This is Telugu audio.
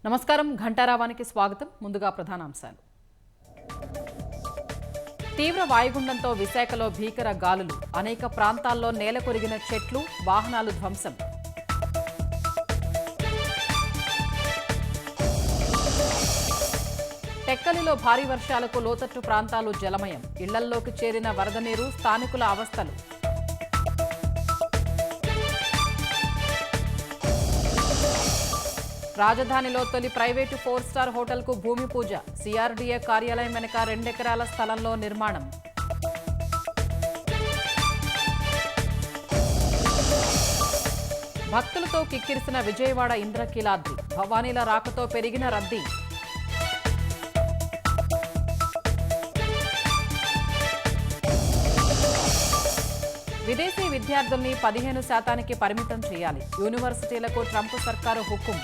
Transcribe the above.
నమస్కారం ఘంటారావానికి స్వాగతం. ముందుగా ప్రధానాంశాలు. తీవ్ర వాయుగుండంతో విశాఖలో భీకర గాలులు, అనేక ప్రాంతాల్లో నేలకొరిగిన చెట్లు, వాహనాలు ధ్వంసం. టెక్కలిలో భారీ వర్షాలకు లోతట్టు ప్రాంతాలు జలమయం, ఇళ్లల్లోకి చేరిన వరద నీరు, స్థానికుల అవస్థలు. రాజధానిలో తొలి ప్రైవేటు 4-స్టార్ హోటల్కు భూమి పూజ, సిఆర్డీఏ కార్యాలయం వెనుక 2 ఎకరాల స్థలంలో నిర్మాణం. భక్తులతో కిక్కిరిసిన విజయవాడ ఇంద్రకీలాద్రి, భవానీల రాకతో పెరిగిన రద్దీ. విదేశీ విద్యార్థుల్ని 15% పరిమితం చేయాలి, యూనివర్సిటీలకు ట్రంప్ సర్కారు హుకుం.